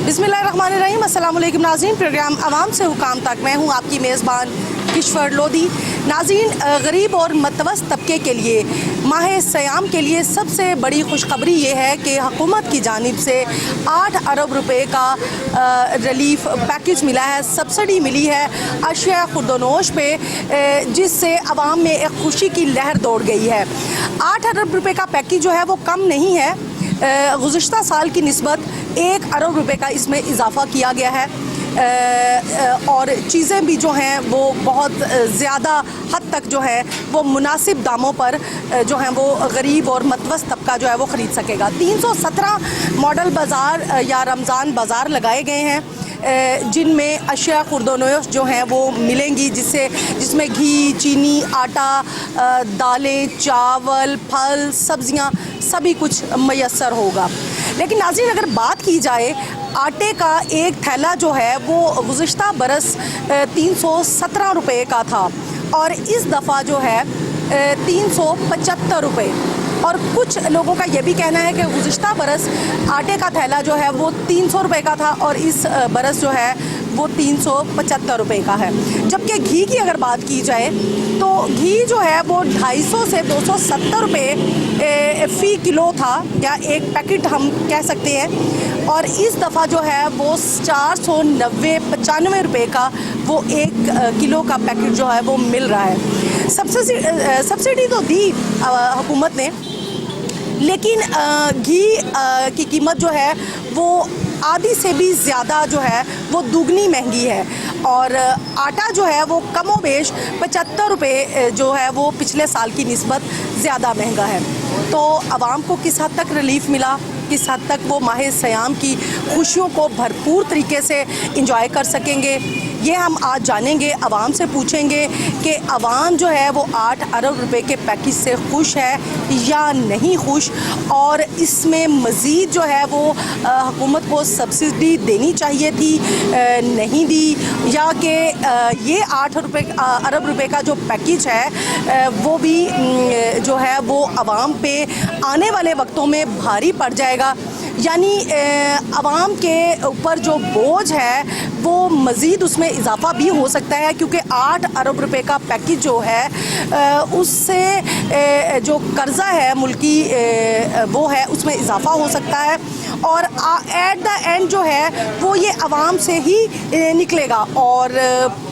बिस्मिल्लाहिर्रहमानिर्रहीम। अस्सलाम वालेकुम नाज़रीन, प्रोग्राम आवाम से हुकाम तक मैं हूँ आपकी मेज़बान किश्वर लोधी। नाज़रीन, गरीब और मतवस्त तबके के लिए माह सयाम के लिए सबसे बड़ी खुशखबरी ये है कि हुकूमत की जानिब से 8 अरब रुपए का रिलीफ पैकेज मिला है, सब्सिडी मिली है अशिया खुर्दोनोश पे, जिससे आवाम में एक खुशी की लहर दौड़ गई है। 8 अरब रुपए का पैकेज जो है वो कम नहीं है, गुज़िश्ता साल की निस्बत 1 अरब रुपए का इसमें इजाफ़ा किया गया है और चीज़ें भी जो हैं वो बहुत ज़्यादा हद तक जो है वो मुनासिब दामों पर जो हैं वो गरीब और मतवस्त तबका जो है वो ख़रीद सकेगा। 317 मॉडल बाज़ार या रमज़ान बाज़ार लगाए गए हैं जिनमें अशिया खुर्दोनोश जो हैं वो मिलेंगी, जिसमें घी, चीनी, आटा, दालें, चावल, फल, सब्ज़ियाँ सभी कुछ मैसर होगा। लेकिन नाज़रीन, अगर बात की जाए आटे का एक थैला जो है वो गुज़िश्ता बरस 317 रुपये का था और इस दफ़ा जो है 375 रुपये। और कुछ लोगों का ये भी कहना है कि गुज़िश्ता बरस आटे का थैला जो है वो 300 रुपये का था और इस बरस जो है वो 375 रुपये का है। जबकि घी की अगर बात की जाए तो घी जो है वो 250 से 270 रुपये फ़ी किलो था, या एक पैकेट हम कह सकते हैं, और इस दफ़ा जो है वो 490-95 रुपये का वो 1 किलो का पैकेट जो है वो मिल रहा है। सब्सिडी तो दी हुकूमत ने, लेकिन घी की कीमत जो है वो आधी से भी ज़्यादा जो है वो दुगनी महंगी है और आटा जो है वो कमोबेश 75 रुपये जो है वो पिछले साल की निस्बत ज़्यादा महंगा है। तो आवाम को किस हद तक रिलीफ मिला, किस हद तक वो माह सयाम की खुशियों को भरपूर तरीके से इंजॉय कर सकेंगे, ये हम आज जानेंगे, आवाम से पूछेंगे कि आवाम जो है वो 8 अरब रुपए के पैकेज से खुश है या नहीं खुश, और इसमें मज़ीद जो है वो हुकूमत को सब्सिडी देनी चाहिए थी, नहीं दी, या कि ये 8 अरब रुपए का जो पैकेज है वो भी जो है वो आवाम पे आने वाले वक्तों में भारी पड़ जाएगा। यानी आवाम के ऊपर जो बोझ है वो मज़ीद उसमें इजाफ़ा भी हो सकता है, क्योंकि 8 अरब रुपए का पैकेज जो है उससे जो कर्ज़ा है मुल्की वो है उसमें इजाफ़ा हो सकता है और एट द एंड जो है वो ये आवाम से ही निकलेगा, और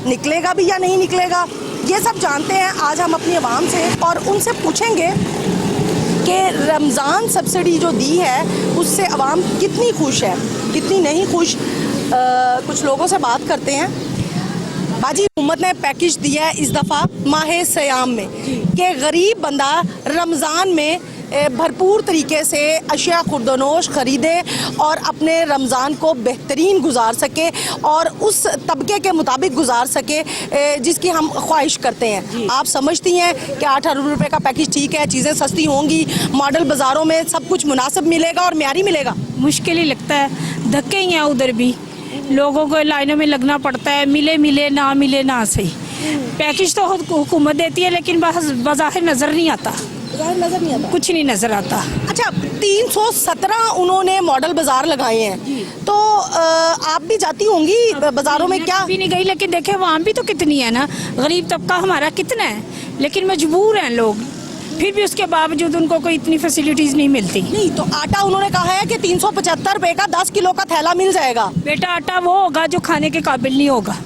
निकलेगा भी या नहीं निकलेगा ये सब जानते हैं आज हम अपनी आवाम से, और उनसे पूछेंगे कि रमज़ान सब्सिडी जो दी है उससे आवाम कितनी खुश है, कितनी नहीं खुश। कुछ लोगों से बात करते हैं। बाजी, हुकूमत ने पैकेज दिया है इस दफ़ा माह सयाम में कि गरीब बंदा रमज़ान में भरपूर तरीके से अशिया खुर्दोनोश ख़रीदे और अपने रमज़ान को बेहतरीन गुजार सके और उस तबके के मुताबिक गुजार सके जिसकी हम ख्वाहिश करते हैं। आप समझती हैं कि 8 अरब रुपए का पैकेज ठीक है, चीज़ें सस्ती होंगी, मॉडल बाज़ारों में सब कुछ मुनासिब मिलेगा और म्यारी मिलेगा? मुश्किल ही लगता है, धक्के ही हैं, उधर भी लोगों को लाइनों में लगना पड़ता है, मिले ना मिले ना सही। पैकेज तो हुकूमत देती है लेकिन बाज़ाहिर नज़र नहीं आता, कुछ नहीं नज़र आता। अच्छा, 317 उन्होंने मॉडल बाज़ार लगाए हैं, तो आप भी जाती होंगी बाज़ारों में? क्या भी नहीं गई, लेकिन देखे वहाँ भी तो कितनी है ना, गरीब तबका हमारा कितना है, लेकिन मजबूर हैं लोग, फिर भी उसके बावजूद उनको कोई इतनी फैसिलिटीज़ नहीं मिलती। नहीं तो आटा उन्होंने कहा है कि 375 रुपये का 10 किलो का थैला मिल जाएगा। बेटा, आटा वो होगा जो खाने के काबिल नहीं होगा।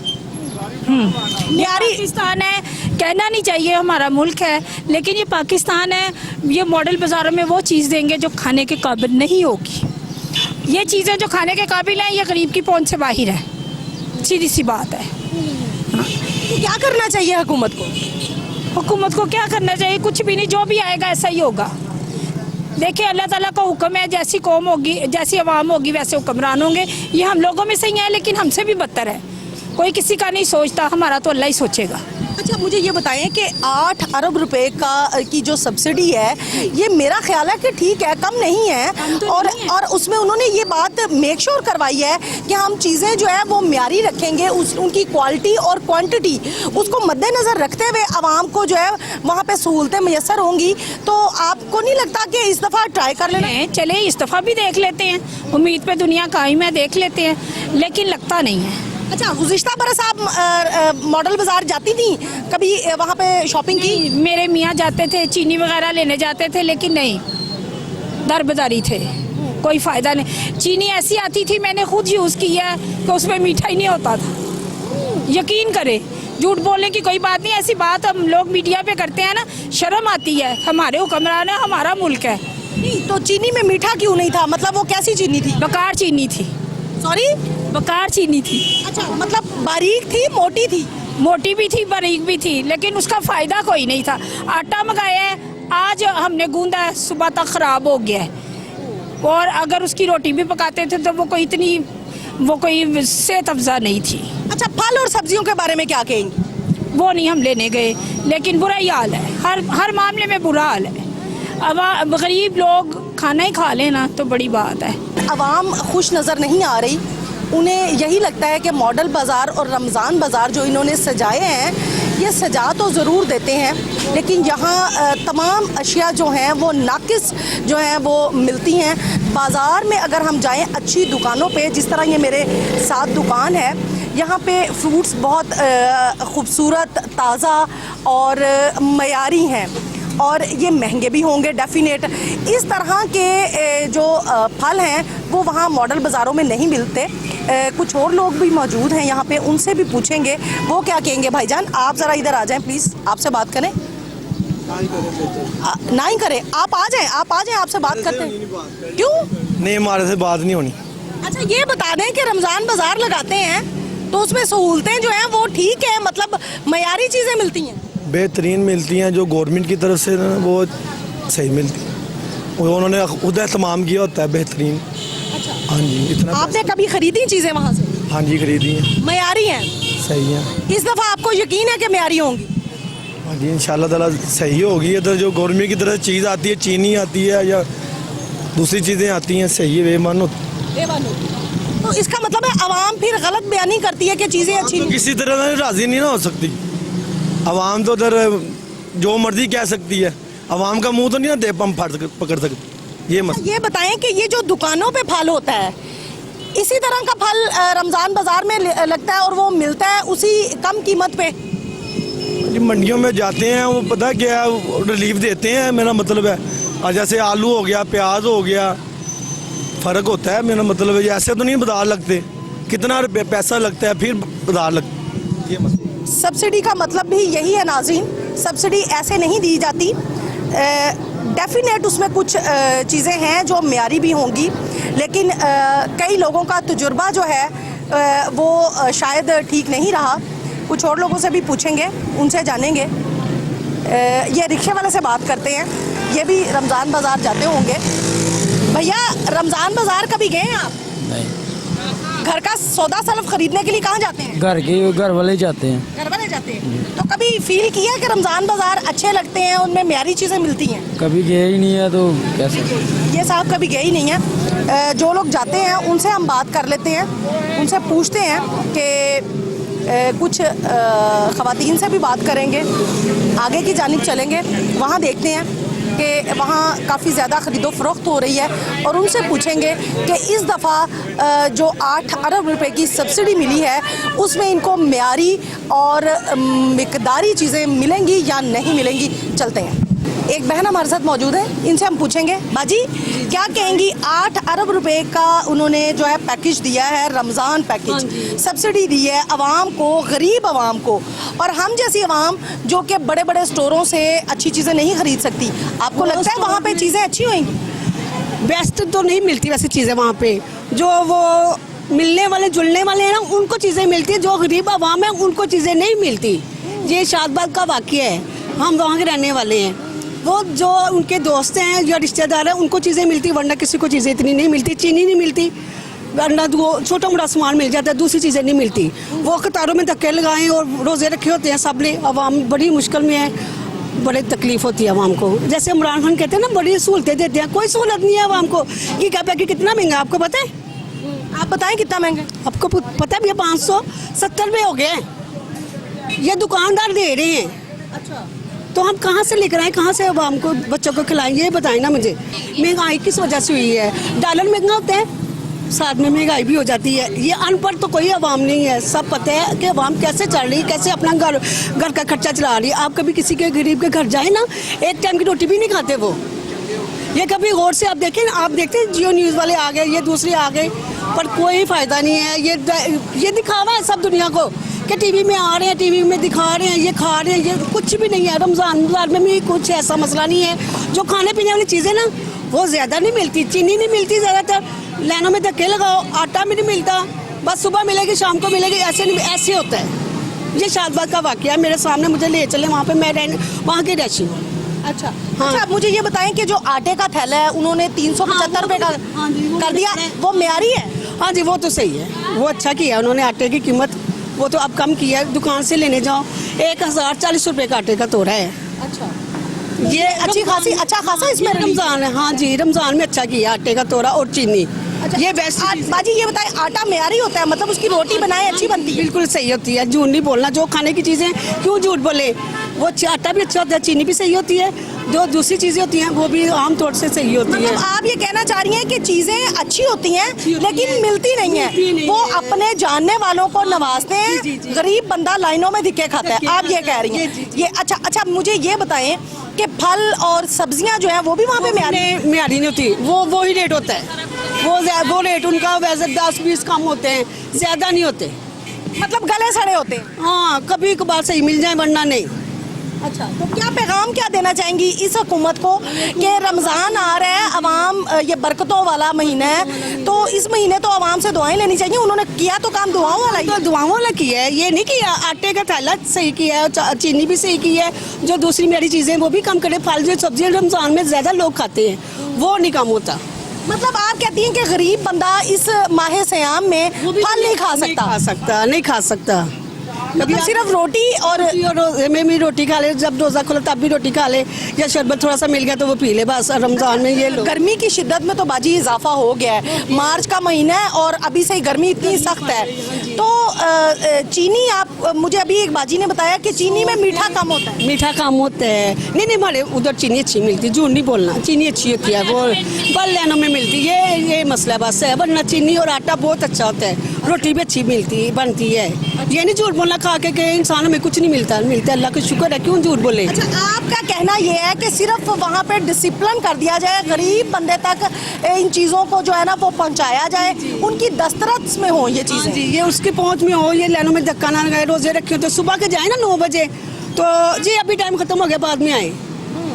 पाकिस्तान है, कहना नहीं चाहिए हमारा मुल्क है, लेकिन ये पाकिस्तान है, ये मॉडल बाज़ारों में वो चीज़ देंगे जो खाने के काबिल नहीं होगी। ये चीज़ें जो खाने के काबिल हैं ये गरीब की पहुंच से बाहर है, सीधी सी बात है। तो क्या करना चाहिए हुकूमत को? हुकूमत को क्या करना चाहिए? कुछ भी नहीं, जो भी आएगा ऐसा ही होगा। देखिए, अल्लाह ताला का हुक्म है, जैसी कौम होगी, जैसी आवाम होगी वैसे हुक्मरान होंगे। ये हम लोगों में सही है लेकिन हमसे भी बदतर है, कोई किसी का नहीं सोचता, हमारा तो अल्लाह ही सोचेगा। अच्छा, मुझे ये बताएं कि 8 अरब रुपए की जो सब्सिडी है, ये मेरा ख्याल है कि ठीक है, कम नहीं है। और उसमें उन्होंने ये बात मेक श्योर करवाई है कि हम चीज़ें जो है वो म्यारी रखेंगे, उनकी क्वालिटी और क्वांटिटी उसको मद्देनज़र रखते हुए आवाम को जो है वहाँ पे सहूलतें मैसर होंगी। तो आपको नहीं लगता कि इस दफ़ा ट्राई कर लेना? चले इस दफ़ा भी देख लेते हैं, उम्मीद पे दुनिया कायम है, देख लेते हैं, लेकिन लगता नहीं है। अच्छा, गुज़िश्ता बरस आप मॉडल बाज़ार जाती थी, कभी वहाँ पे शॉपिंग की? मेरे मियाँ जाते थे, चीनी वगैरह लेने जाते थे, लेकिन नहीं, दर बजारी थे, कोई फ़ायदा नहीं। चीनी ऐसी आती थी, मैंने खुद यूज़ किया है कि उसमें मीठा ही नहीं होता था। यकीन करें, झूठ बोलने की कोई बात नहीं, ऐसी बात हम लोग मीडिया पे करते हैं ना, शर्म आती है। हमारे हुक्मरान है, हमारा मुल्क है। नहीं तो चीनी में मीठा क्यों नहीं था? मतलब वो कैसी चीनी थी? बेकार चीनी थी। सॉरी, बेकार चीनी थी। अच्छा, मतलब बारीक थी, मोटी थी? मोटी भी थी, बारीक भी थी, लेकिन उसका फ़ायदा कोई नहीं था। आटा मंगाया है, आज हमने गूंदा है, सुबह तक ख़राब हो गया है। और अगर उसकी रोटी भी पकाते थे तो वो कोई सेहत अफजा नहीं थी। अच्छा, फल और सब्जियों के बारे में क्या कहेंगी? वो नहीं हम लेने गए, लेकिन बुरा ही हाल है, हर मामले में बुरा हाल है। अब गरीब लोग खाना ही खा लेना तो बड़ी बात है। अवाम खुश नज़र नहीं आ रही, उन्हें यही लगता है कि मॉडल बाज़ार और रमज़ान बाज़ार जो इन्होंने सजाए हैं, ये सजा तो ज़रूर देते हैं, लेकिन यहाँ तमाम अशिया जो हैं वो नाकिस जो हैं वो मिलती हैं। बाज़ार में अगर हम जाएं अच्छी दुकानों पे, जिस तरह ये मेरे साथ दुकान है, यहाँ पे फ्रूट्स बहुत ख़ूबसूरत, ताज़ा और मयारी हैं, और ये महंगे भी होंगे डेफिनेट। इस तरह के जो फल हैं वो वहाँ मॉडल बाज़ारों में नहीं मिलते। कुछ और लोग भी मौजूद हैं यहाँ पे, उनसे भी पूछेंगे वो क्या कहेंगे। भाईजान, आप ज़रा इधर आ जाएं प्लीज़, आपसे बात करें। ना ही करें, आप आ जाएं, आपसे बात करते हैं। क्यों नहीं, हमारे से बात नहीं होनी। अच्छा, ये बता दें कि रमज़ान बाज़ार लगाते हैं तो उसमें सहूलतें जो हैं वो ठीक है, मतलब मयारी चीज़ें मिलती हैं? बेहतरीन मिलती हैं, जो गवर्नमेंट की तरफ से ना वो सही मिलती है, वो उन्होंने खुद एहतमाम किया होता है बेहतरीन। अच्छा, हाँ जी, इतना आपने कभी खरीदी चीज़ें वहाँ से? हाँ जी, खरीदी हैं, मयारी हैं? सही है। इस दफ़ा आपको यकीन है कि मयारी होंगी? हाँ जी, इंशाल्लाह ताला सही होगी। इधर जो गवर्नमेंट की तरफ चीज़ आती है, चीनी आती है या दूसरी चीज़ें आती हैं, सही है, बेमान होती। तो इसका मतलब है आवाम फिर गलत बयानी करती है कि चीज़ें अच्छी तो नहीं? किसी तरह राज़ी नहीं ना हो सकती आवाम, तो उधर जो मर्जी कह सकती है, आवाम का मुंह तो नहीं ना दे हम पकड़ सकते। ये बताएं कि ये जो दुकानों पे फल होता है, इसी तरह का फल रमज़ान बाज़ार में लगता है और वो मिलता है उसी कम कीमत पे? मंडियों में जाते हैं, वो पता क्या है, रिलीफ देते हैं, मेरा मतलब है। और जैसे आलू हो गया, प्याज हो गया, फ़र्क होता है, मेरा मतलब है। ऐसे तो नहीं बाजार लगते, कितना पैसा लगता है फिर बाजार लगता, ये मतलब। सब्सिडी का मतलब भी यही है नाज़रीन, सब्सिडी ऐसे नहीं दी जाती। डेफिनेट उसमें कुछ चीज़ें हैं जो म्यारी भी होंगी, लेकिन कई लोगों का तजुर्बा जो है वो शायद ठीक नहीं रहा। कुछ और लोगों से भी पूछेंगे, उनसे जानेंगे। ये रिक्शे वाले से बात करते हैं, ये भी रमज़ान बाज़ार जाते होंगे। भैया, रमज़ान बाज़ार कभी गए हैं आप? नहीं। घर का सौदा सलफ खरीदने के लिए कहाँ जाते हैं? घर वाले जाते हैं। घर वाले जाते हैं। तो कभी फील किया कि रमज़ान बाज़ार अच्छे लगते हैं, उनमें म्यारी चीज़ें मिलती हैं? कभी गए ही नहीं है तो कैसे? ये साहब कभी गए ही नहीं हैं। जो लोग जाते हैं उनसे हम बात कर लेते हैं, उनसे पूछते हैं कि कुछ ख़वातीन से भी बात करेंगे, आगे की जानिब चलेंगे, वहाँ देखते हैं कि वहाँ काफ़ी ज़्यादा ख़रीदो फ़रोख्त हो रही है, और उनसे पूछेंगे कि इस दफ़ा जो 8 अरब रुपए की सब्सिडी मिली है उसमें इनको म्यारी और मिकदारी चीज़ें मिलेंगी या नहीं मिलेंगी। चलते हैं, एक बहन हमारे साथ मौजूद है, इनसे हम पूछेंगे। बाजी, क्या कहेंगी, 8 अरब रुपए का उन्होंने जो है पैकेज दिया है, रमज़ान पैकेज, सब्सिडी दी है आवाम को, गरीब आवाम को, और हम जैसी आवाम जो कि बड़े बड़े स्टोरों से अच्छी चीज़ें नहीं खरीद सकती, आपको लगता है वहाँ पे चीज़ें अच्छी होंगी? बेस्ट तो नहीं मिलती वैसे चीज़ें वहाँ पे, जो वो मिलने वाले जुलने वाले हैं ना उनको चीज़ें मिलती है, जो गरीब आवाम है उनको चीज़ें नहीं मिलती। ये शादबाद का वाक़या है, हम वहाँ के रहने वाले हैं, वो जो उनके दोस्त हैं या रिश्तेदार हैं उनको चीज़ें मिलती, वरना किसी को चीज़ें इतनी नहीं मिलती। चीनी नहीं मिलती, वरना वो छोटा मोटा सामान मिल जाता है, दूसरी चीज़ें नहीं मिलती। वो कतारों में धक्के लगाएं और रोज़े रखे होते हैं सब ने, आवाम बड़ी मुश्किल में है, बड़ी तकलीफ होती है आवाम को। जैसे इमरान खान कहते हैं ना बड़ी सहूलतें देते हैं, कोई सहूलत नहीं है आवाम को। ये क्या पैकेट कितना महंगा आपको पता है? आप बताएं कितना महंगा? आपको पता भी है 570 रुपये हो गए, ये दुकानदार दे रहे हैं। अच्छा, तो हम कहाँ से लेकर आए, कहाँ से आवाम को बच्चों को खिलाएंगे, ये बताएं ना मुझे। महंगाई किस वजह से हुई है? डॉलर महंगा होता है, साथ में महंगाई भी हो जाती है। ये अनपढ़ तो कोई आवाम नहीं है, सब पता है कि आवाम कैसे चल रही है, कैसे अपना घर का खर्चा चला रही है। आप कभी किसी के गरीब के घर जाए ना, एक टाइम की रोटी भी नहीं खाते वो। ये कभी गौर से आप देखें, आप देखते हैं जियो न्यूज़ वाले आ गए, ये दूसरे आ गए, पर कोई फ़ायदा नहीं है। ये दिखावा है सब दुनिया को कि टीवी में आ रहे हैं, टीवी में दिखा रहे हैं, ये खा रहे हैं, ये कुछ भी नहीं है। रमज़ान में भी कुछ ऐसा मसला नहीं है। जो खाने पीने वाली चीज़ें ना वो ज़्यादा नहीं मिलती, चीनी नहीं मिलती, ज़्यादातर लाइनों में धक्के लगाओ, आटा भी नहीं मिलता, बस सुबह मिलेगी शाम को मिलेगी, ऐसे नहीं, ऐसे होता है। ये शादबाद का वाक़या मेरे सामने, मुझे ले चले वहाँ पे, मैं वहाँ की रहशी हूँ। अच्छा, हाँ। अच्छा, आप मुझे ये बताएं कि जो आटे का थैला है उन्होंने 375 रुपए का हाँ जी, वो कर दिया, वो म्यारी है? हाँ जी, वो तो सही है, वो अच्छा किया उन्होंने। आटे की कीमत वो तो अब कम किया है, दुकान से लेने जाओ 1040 रुपये का आटे का तोड़ा है। अच्छा, ये अच्छा खासा इसमें रमज़ान है। हाँ जी, रमज़ान में अच्छा किया, आटे का तोड़ा और चीनी। अच्छा, ये बेस्ट बाजी ये बताएं, आटा म्यारी होता है, मतलब उसकी रोटी बनाए अच्छी बनती है? बिल्कुल सही होती है, झूठ नहीं बोलना। जो खाने की चीज़ें क्यों झूठ बोले, वो आटा भी अच्छा होता है, चीनी भी सही होती है, जो दूसरी चीज़ें होती हैं वो भी आम तौर से सही होती है। मतलब आप ये कहना चाह रही हैं कि चीजें अच्छी होती हैं लेकिन मिलती नहीं है, वो अपने जानने वालों को नवाजते हैं, गरीब बंदा लाइनों में धिक्के खाता है, आप ये कह रही हैं? ये अच्छा, मुझे ये बताएं कि फल और सब्जियां जो है वो भी वहाँ पे म्यारी नहीं होती, वो ही रेट होता है, वो रेट उनका वैसे 10-20 कम होते हैं, ज़्यादा नहीं होते, मतलब गले सड़े होते हैं। हाँ, कभी कभार सही मिल जाए वरना नहीं। अच्छा, तो क्या पैगाम क्या देना चाहेंगी इस हुकूमत को कि रमज़ान आ रहा है, अवाम ये बरकतों वाला महीना है, तो इस महीने तो अवाम से दुआएं लेनी चाहिए। उन्होंने किया तो काम दुआओं वाला ही, तो दुआओं वाला किया है, ये नहीं किया। आटे का थैला सही किया है, चीनी भी सही की है, जो दूसरी मेरी चीज़ें वो भी कम करे। फल जो सब्जी रमज़ान में ज़्यादा लोग खाते हैं, वो नहीं कम होता। मतलब आप कहती हैं कि गरीब बंदा इस माह सयाम में फल नहीं खा सकता? नहीं खा सकता। मतलब सिर्फ रोटी और रोजे में भी रोटी खा ले, जब रोज़ा खुला तब भी रोटी खा ले, या शरबत थोड़ा सा मिल गया तो वो पी ले बस। रमज़ान में ये लोग, गर्मी की शिद्दत में तो बाजी इजाफा हो गया है, मार्च का महीना है और अभी से ही गर्मी इतनी सख्त है। तो चीनी, आप मुझे अभी एक बाजी ने बताया कि चीनी में मीठा कम होता है। मीठा कम होता है, नहीं हमारे उधर चीनी अच्छी मिलती, झूठ नहीं बोलना, चीनी अच्छी होती है, वो बल लाइनों में मिलती है, ये मसला बस है। वरना चीनी और आटा बहुत अच्छा होता है, रोटी भी अच्छी मिलती बनती है। ये नहीं झूठ बोलना खा के इंसान में कुछ नहीं मिलता अल्लाह का शुक्र है, क्यों झूठ बोले। अच्छा, आपका कहना ये है कि सिर्फ वहाँ पे डिसिप्लिन कर दिया जाए, गरीब बंदे तक इन चीज़ों को जो है ना वो पहुँचाया जाए, उनकी दस्तरस में हो ये चीज़ें, ये उसकी पहुँच में हो, ये लाइनों में धक्का ना लगाए। रोजे रखे हो तो सुबह के जाए ना 9 बजे, तो जी अभी टाइम खत्म हो गया बाद में आए,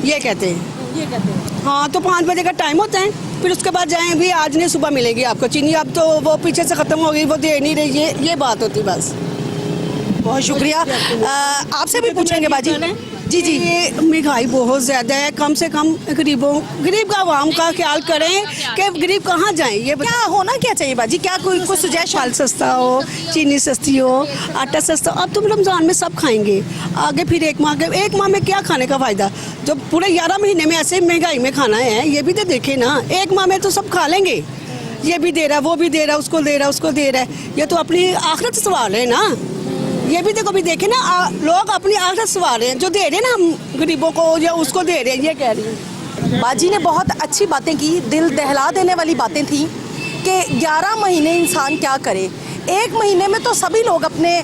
ये कहते हैं। हाँ, तो 5 बजे का टाइम होता है, फिर उसके बाद जाएं, भी आज नहीं सुबह मिलेगी आपको चीनी, अब तो वो पीछे से ख़त्म हो गई, वो दे नहीं रही, ये बात होती बस। बहुत शुक्रिया। आपसे भी पूछेंगे बाजी। जी, ये महंगाई बहुत ज़्यादा है, कम से कम गरीब का आवाम का ख्याल करें कि गरीब कहाँ जाएं। ये क्या होना क्या चाहिए बाजी, क्या कोई कुछ सुझाव? फल सस्ता हो, चीनी सस्ती हो, आटा सस्ता। अब तुम रमज़ान में सब खाएंगे, आगे फिर एक माह में क्या खाने का फ़ायदा, जो पूरे 11 महीने में ऐसे महंगाई में खाना है, ये भी तो देखे ना। एक माह में तो सब खा लेंगे, ये भी दे रहा, वो भी दे रहा, उसको दे रहा, ये तो अपनी आखिरत सवाल है ना। ये भी तो कभी देखे ना, लोग अपनी आखिरत सवार रहे हैं, जो दे रहे हैं ना हम गरीबों को या उसको दे रहे हैं, ये कह रही हैं। बाजी ने बहुत अच्छी बातें की, दिल दहला देने वाली बातें थी कि 11 महीने इंसान क्या करे। एक महीने में तो सभी लोग अपने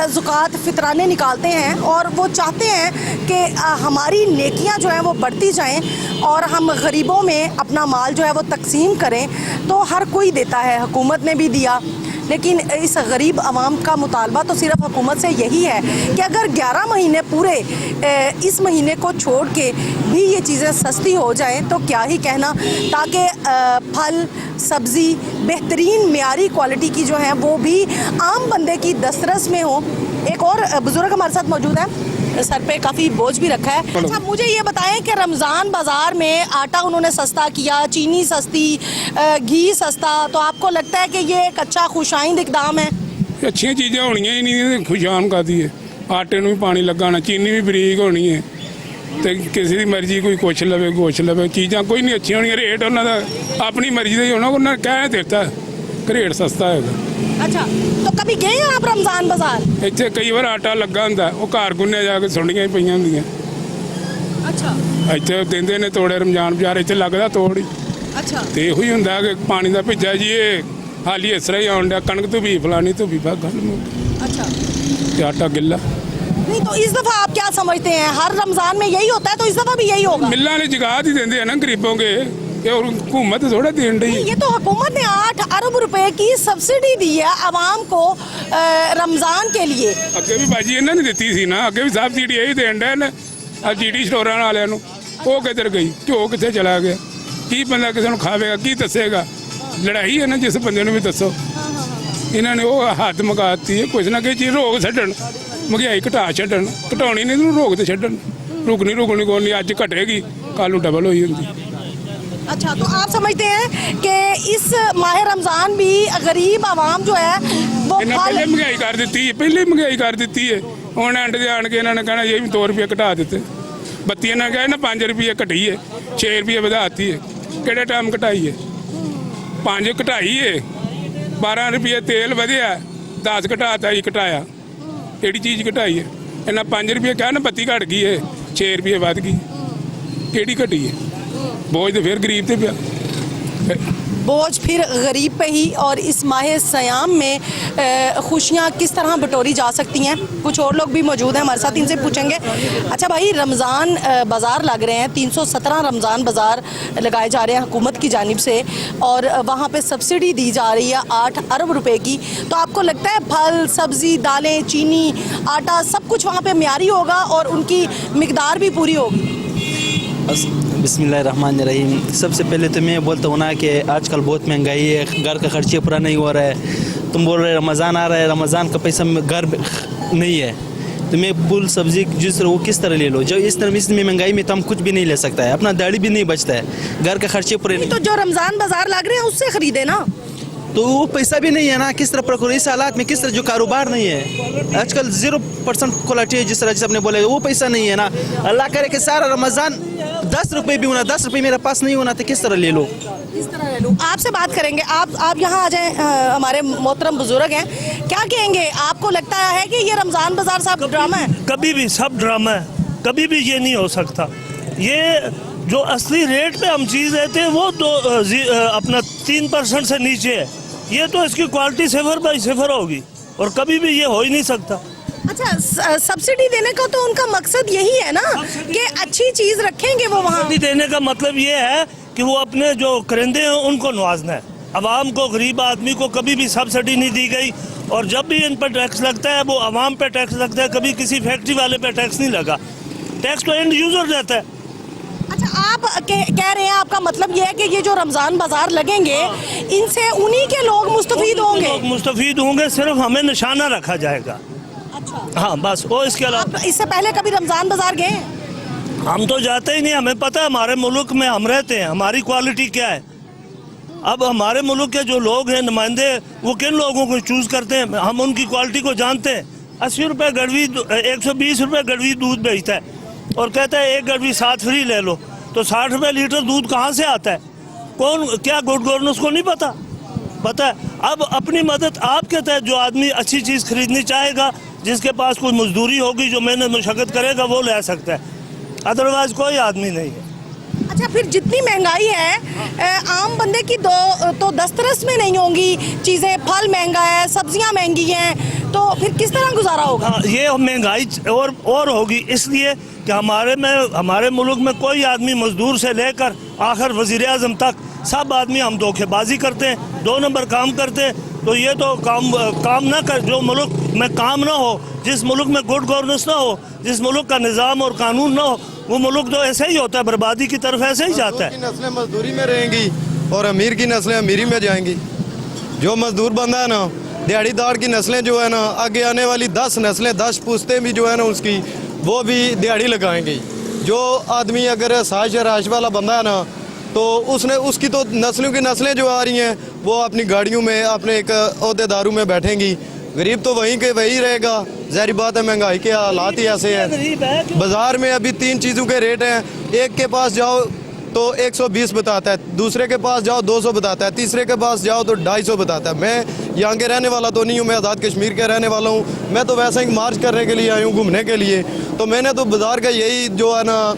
ज़ुकात फितराने निकालते हैं और वो चाहते हैं कि हमारी नेकियां जो हैं वो बढ़ती जाएं और हम गरीबों में अपना माल जो है वो तकसीम करें। तो हर कोई देता है, हुकूमत ने भी दिया, लेकिन इस गरीब आवाम का मुतालबा तो सिर्फ हुकूमत से यही है कि अगर 11 महीने पूरे इस महीने को छोड़ के भी ये चीज़ें सस्ती हो जाएं तो क्या ही कहना, ताकि फल सब्ज़ी बेहतरीन मियारी क्वालिटी की जो है वो भी आम बंदे की दस्तरस में हो। एक और बुज़ुर्ग हमारे साथ मौजूद है, सर पे काफ़ी बोझ भी रखा है। अच्छा, मुझे ये बताएं कि रमज़ान बाज़ार में आटा उन्होंने सस्ता किया, चीनी सस्ती, घी सस्ता, तो आपको लगता है कि ये एक अच्छा खुशाइंद इकदाम है? अच्छी चीज़ें होनियां ही नहीं, खुशाम करती है। आटे में भी पानी लगा होना, चीनी भी बरीक होनी है, तो किसी की मर्जी कोई कुछ लवे कुछ लवे, चीज़ां कोई नहीं अच्छी होनी। रेट उन्होंने अपनी मर्जी का ही होना, उन्होंने कह देता रेट सस्ता है। अच्छा, तो कभी गए हैं आप रमज़ान बाज़ार? ਇੱਥੇ ਕਈ ਵਾਰ ਆਟਾ ਲੱਗਾ ਹੁੰਦਾ, ਉਹ ਘਰ ਗੁੰਨੇ ਜਾ ਕੇ ਸੁੰਡੀਆਂ ਹੀ ਪਈਆਂ ਹੁੰਦੀਆਂ। अच्छा ਇੱਥੇ ਦਿੰਦੇ ਨੇ ਤੋੜੇ ਰਮਜ਼ਾਨ ਬਾਜ਼ਾਰ, ਇੱਥੇ ਲੱਗਦਾ ਤੋੜ ਹੀ। अच्छा ਤੇ ਇਹੋ ਹੀ ਹੁੰਦਾ ਕਿ ਪਾਣੀ ਦਾ ਭਿੱਜਾ ਜੀ, ਇਹ ਹਾਲੀ ਇਸ ਤਰ੍ਹਾਂ ਹੀ ਆਉਣ ਡਿਆ, ਕਣਕ ਤੋਂ ਵੀ ਫਲਾਣੀ ਤੋਂ ਵੀ ਗੱਲ ਮੁੱਕ अच्छा। ਤੇ ਆਟਾ ਗਿੱਲਾ। नहीं तो इस दफ़ा आप क्या समझते हैं, हर रमज़ान में यही होता है, तो इस दफ़ा भी यही होगा? ਮਿੱਲਾਂ ਨੇ ਜਗਾ ਹੀ ਦਿੰਦੇ ਆ ਨਾ ਗਰੀਬੋਂ ਕੇ, ਇਹ और हुकूमत थोड़ा देन रही है। ये तो हुकूमत ने 8 अरब रुपए की सब्सिडी दी है आवाम को रमज़ान के लिए। ਅੱਗੇ ਵੀ ਬਾਜੀ ਇਹਨਾਂ ਨੇ ਦਿੱਤੀ ਸੀ ਨਾ, ਅੱਗੇ ਵੀ ਸਬਸਿਡੀ ਇਹੀ ਦੇਣ ਡਏ ਨੇ ਆ ਜੀਡੀ ਸਟੋਰਾਂ ਵਾਲਿਆਂ ਨੂੰ। ਉਹ ਕਿੱਧਰ ਗਈ, ਘਿਓ ਕਿੱਥੇ ਚਲਾ ਗਿਆ, ਕੀ ਬੰਦਾ ਕਿਸੇ ਨੂੰ ਖਾਵੇਗਾ, ਕੀ ਦੱਸੇਗਾ? ਲੜਾਈ ਹੈ ਨਾ, ਜਿਸ ਬੰਦੇ ਨੂੰ ਵੀ ਦੱਸੋ। ਇਹਨਾਂ ਨੇ ਉਹ ਹੱਦ ਮੁਕਾ ਦਿੱਤੀ ਹੈ, ਕੁਛ ਨਾ ਕੋਈ ਚੀਜ਼ ਰੋਕ ਛੱਡਣ, ਮਹਿੰਗਾਈ ਘਟਾ ਛੱਡਣ, ਘਟਾਉਣੀ ਨਹੀਂ ਨੂੰ ਰੋਕ ਤੇ ਛੱਡਣ। ਰੁਕਣੀ ਕੋਈ ਨਹੀਂ, ਅੱਜ ਘਟੇਗੀ ਕੱਲ ਨੂੰ ਡਬਲ ਹੋਈ ਹੁੰਦੀ। अच्छा, तो आप समझते हैं कि इस माह रमज़ान भी गरीब आवाम जो है वो ਇਹਨਾਂ ਪਹਿਲੇ ਮਹਿੰਗਾਈ ਕਰ ਦਿੱਤੀ ਹੈ, ਪਹਿਲੇ ਮਹਿੰਗਾਈ ਕਰ ਦਿੱਤੀ ਹੈ। ਹੁਣ ਐਂਡ ਦੇ ਆਣ ਕੇ ਇਹਨਾਂ ਨੇ ਕਹਿਣਾ ਇਹ ਵੀ 2 ਰੁਪਏ ਘਟਾ ਦਿੱਤੇ। ਬੱਤੀ ਇਹਨਾਂ ਕਹੇ ਨਾ 5 ਰੁਪਏ ਘਟੀ ਹੈ, 6 ਰੁਪਏ ਵਧਾਤੀ ਹੈ। ਕਿਹੜੇ ਟਾਈਮ ਘਟਾਈ ਹੈ? 5 ਘਟਾਈ ਹੈ, 12 ਰੁਪਏ ਤੇਲ ਵਧਿਆ, 10 ਘਟਾਤਾ ਹੀ ਘਟਾਇਆ। ਕਿਹੜੀ ਚੀਜ਼ ਘਟਾਈ ਹੈ? ਇਹਨਾਂ 5 ਰੁਪਏ ਕਹਿ ਨਾ ਬੱਤੀ ਘਟ ਗਈ ਹੈ, 6 ਰੁਪਏ ਵੱਧ ਗਈ, ਕਿਹੜੀ ਘਟੀ ਹੈ? बोझ तो फिर गरीब थे पिया। बोझ फिर गरीब पे ही। और इस माह सयाम में खुशियाँ किस तरह बटोरी जा सकती हैं? कुछ और लोग भी मौजूद हैं हमारे साथ, इनसे पूछेंगे। अच्छा भाई, रमज़ान बाज़ार लग रहे हैं, 317 रमज़ान बाज़ार लगाए जा रहे हैं हुकूमत की जानिब से, और वहाँ पे सब्सिडी दी जा रही है 8 अरब रुपए की। तो आपको लगता है फल, सब्ज़ी, दालें, चीनी, आटा सब कुछ वहाँ पे म्यारी होगा और उनकी मिकदार भी पूरी होगी? बिस्मिल्लाहिर्रहमानिर्रहीम। सबसे पहले तो मैं बोलता हूँ ना कि आजकल बहुत महंगाई है, घर का खर्चे पूरा नहीं हो रहा है। तुम बोल रहे रमज़ान आ रहा है, रमज़ान का पैसा घर नहीं है, तो मैं फूल सब्ज़ी जिस तरह वो किस तरह ले लो? जो इस तरह इसमें महंगाई में तो हम कुछ भी नहीं ले सकता है, अपना दाढ़ी भी नहीं बचता है, घर का खर्चे पूरे नहीं। तो जो रमज़ान बाज़ार लग रहे हैं उससे ख़रीदे ना, तो वो पैसा भी नहीं है ना, किस तरह प्रॉपर इस हालात में किस तरह जो कारोबार नहीं है आजकल 0% क्वालिटी है, जिस तरह आपने बोला वो पैसा नहीं है ना। अल्लाह करे कि सारा रमज़ान 10 रुपये भी होना, 10 रुपये मेरे पास नहीं होना तो किस तरह ले लो? किस तरह ले लूँ? आपसे बात करेंगे। आप यहाँ आ जाएं, हमारे मोहतरम बुजुर्ग हैं, क्या कहेंगे? आपको लगता है कि ये रमज़ान बाज़ार साहब ड्रामा है? कभी भी सब ड्रामा है, कभी भी ये नहीं हो सकता। ये जो असली रेट पे हम चीज़ लेते हैं वो तो अपना 3% से नीचे है, ये तो इसकी क्वालिटी 0/0 होगी और कभी भी ये हो ही नहीं सकता। अच्छा, सब्सिडी देने का तो उनका मकसद यही है ना कि अच्छी चीज़ रखेंगे वो वहाँ। सब्सिडी देने का मतलब ये है कि वो अपने जो करिंदे हैं उनको नवाजना है। आवाम को, गरीब आदमी को कभी भी सब्सिडी नहीं दी गई, और जब भी इन पर टैक्स लगता है वो आवाम पे टैक्स लगता है, कभी किसी फैक्ट्री वाले पे टैक्स नहीं लगा। टैक्स तो एंड यूजर देता है। अच्छा, आप कह रहे हैं, आपका मतलब ये है कि ये जो रमज़ान बाज़ार लगेंगे इनसे उन्हीं के लोग मुस्तफीद होंगे? लोग मुस्तफीद होंगे, सिर्फ हमें निशाना रखा जाएगा। अच्छा, हाँ बस, और इसके अलावा आप इससे पहले कभी रमज़ान बाज़ार गए? हम तो जाते ही नहीं, हमें पता है हमारे मुल्क में हम रहते हैं, हमारी क्वालिटी क्या है। अब हमारे मुल्क के जो लोग हैं नुमाइंदे, वो किन लोगों को चूज़ करते हैं, हम उनकी क्वालिटी को जानते हैं। 80 रुपये गड़वी, 120 रुपये गड़वी दूध बेचता है और कहता है 1 गड़वी 7 फ्री ले लो, तो 60 रुपये लीटर दूध कहाँ से आता है? कौन, क्या गुड गवर्नेंस को नहीं पता? पता है। अब अपनी मदद आपके तहत जो आदमी अच्छी चीज़ खरीदनी चाहेगा, जिसके पास कोई मजदूरी होगी, जो मेहनत मुशक्कत करेगा, वो ले सकता है, अदरवाइज कोई आदमी नहीं है। अच्छा, फिर जितनी महंगाई है आम बंदे की तो दस्तरस में नहीं होंगी चीज़ें, फल महंगा है, सब्जियां महंगी हैं, तो फिर किस तरह गुजारा होगा? हाँ, ये महंगाई और होगी, इसलिए कि हमारे मुल्क में कोई आदमी मजदूर से लेकर आखिर वज़ीर आज़म तक सब आदमी हम धोखेबाजी करते हैं, 2 नंबर काम करते हैं। तो ये तो काम ना कर, जो मुल्क में काम ना हो, जिस मुल्क में गुड गवर्नेंस ना हो, जिस मुल्क का निज़ाम और कानून ना हो, वो मुल्क तो ऐसे ही होता है, बर्बादी की तरफ ऐसे ही जाता है। नस्लें मजदूरी में रहेंगी और अमीर की नस्लें अमीरी में जाएंगी। जो मजदूर बंदा है ना, दिहाड़ीदार की नस्लें जो है ना, आगे आने वाली 10 नस्लें, 10 पुश्तें भी जो है ना उसकी, वो भी दिहाड़ी लगाएंगे। जो आदमी अगर साजिश राश वाला बंदा है ना, तो उसकी तो नस्लों की नस्लें जो आ रही हैं वो अपनी गाड़ियों में अपने एक ओहदेदारों में बैठेंगी। गरीब तो वहीं के वही रहेगा। ज़ाहिर बात है, महंगाई के हालात ही ऐसे हैं। बाज़ार में अभी 3 चीज़ों के रेट हैं। एक के पास जाओ तो 120 बताता है, दूसरे के पास जाओ 200 बताता है, तीसरे के पास जाओ तो 250 बताता है। मैं यहाँ के रहने वाला तो नहीं हूँ, मैं आज़ाद कश्मीर के रहने वाला हूँ। मैं तो वैसे ही मार्च करने के लिए आई हूँ, घूमने के लिए। तो मैंने तो बाज़ार का यही जो है ना,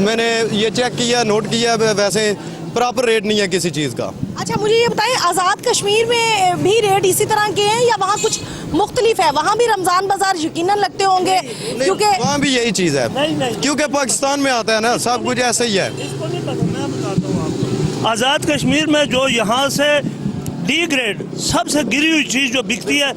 मैंने ये चेक किया, नोट किया, वैसे प्रॉपर रेट नहीं है किसी चीज़ का। अच्छा, मुझे ये बताएं, आज़ाद कश्मीर में भी रेट इसी तरह के हैं या वहाँ कुछ मुख्तलिफ है? वहाँ भी रमज़ान बाजार यकीनन लगते होंगे, क्योंकि वहाँ भी यही चीज़ है। नहीं। क्योंकि पाकिस्तान में आता है ना, सब कुछ ऐसे ही है। इसको नहीं पता, मैं बताता हूँ आपको। आज़ाद कश्मीर में जो यहाँ से डी ग्रेड सबसे गिरी हुई चीज़ जो बिकती है,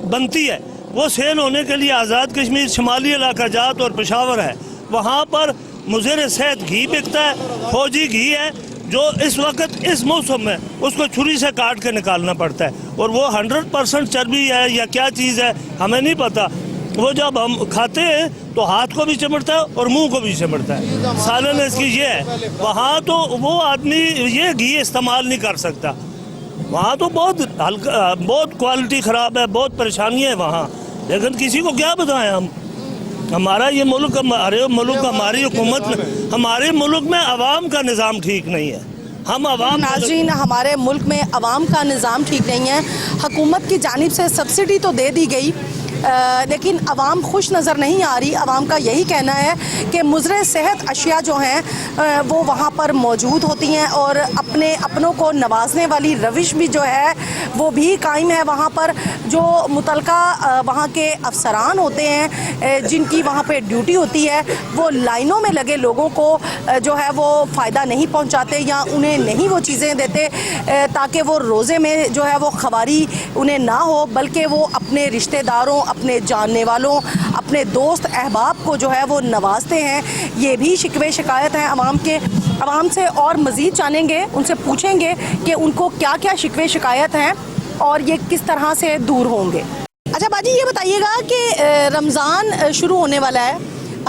बनती है, वो सेल होने के लिए आज़ाद कश्मीर शुमाली इलाका जात और पेशावर है। वहाँ पर मुज़र सेहत घी बिकता है, फौजी घी है, जो इस वक्त इस मौसम में उसको छुरी से काट के निकालना पड़ता है, और वो 100% चर्बी है या क्या चीज़ है हमें नहीं पता। वो जब हम खाते हैं तो हाथ को भी चिमटता है और मुंह को भी चिमटता है। सालन इसकी ये है। वहाँ तो वो आदमी ये घी इस्तेमाल नहीं कर सकता। वहाँ तो बहुत हल्का, बहुत क्वालिटी ख़राब है, बहुत परेशानी है वहाँ। लेकिन किसी को क्या बताएं हम? हमारा ये मुल्क, हमारे मुल्क, हमारी हुकूमत, हमारे मुल्क में अवाम का निज़ाम ठीक नहीं है। हम अवाम, नाज़रीन, हमारे मुल्क में अवाम का निज़ाम ठीक नहीं है। हुकूमत की जानिब से सब्सिडी तो दे दी गई, लेकिन अवाम खुश नज़र नहीं आ रही। अवाम का यही कहना है कि मुज़र सेहत अशिया जो हैं वो वहाँ पर मौजूद होती हैं, और अपने अपनों को नवाजने वाली रविश भी जो है वो भी कायम है वहाँ पर। जो मुतलका वहाँ के अफसरान होते हैं, जिनकी वहाँ पे ड्यूटी होती है, वो लाइनों में लगे लोगों को जो है वो फ़ायदा नहीं पहुँचाते या उन्हें नहीं वो चीज़ें देते ताकि वो रोज़े में जो है वो खवारी उन्हें ना हो, बल्कि वो अपने रिश्तेदारों, अपने जानने वालों, अपने दोस्त अहबाब को जो है वो नवाजते हैं। ये भी शिकवे शिकायत हैं अवाम के। अवाम से और मज़ीद जानेंगे, उनसे पूछेंगे कि उनको क्या क्या शिकवे शिकायत हैं और ये किस तरह से दूर होंगे। अच्छा बाजी, ये बताइएगा कि रमज़ान शुरू होने वाला है,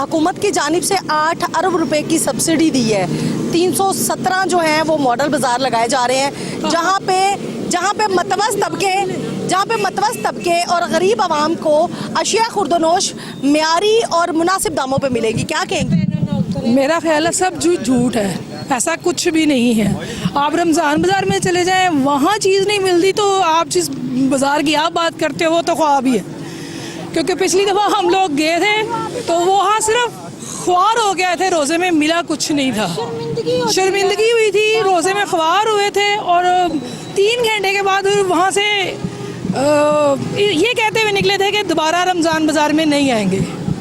हुकूमत की जानिब से 8 अरब रुपए की सब्सिडी दी है। 317 जो हैं वो मॉडल बाज़ार लगाए जा रहे हैं, जहाँ पे मतवस तबके और गरीब आवाम को अशिया खुर्दनोश म्यारी और मुनासिब दामों पे मिलेगी। क्या कहेंगे? मेरा ख्याल है सब झूठ है, ऐसा कुछ भी नहीं है। आप रमज़ान बाज़ार में चले जाएं, वहाँ चीज़ नहीं मिलती, तो आप जिस बाज़ार की आप बात करते हो वो तो ख्वाब ही है। क्योंकि पिछली दफ़ा हम लोग गए थे तो वहाँ सिर्फ ख्वार हो गए थे, रोज़े में मिला कुछ नहीं था। शर्मिंदगी हुई थी, रोज़े में ख्वार हुए थे, और 3 घंटे के बाद वहाँ से ये कहते हुए निकले थे कि दोबारा रमज़ान बाज़ार में नहीं आएंगे।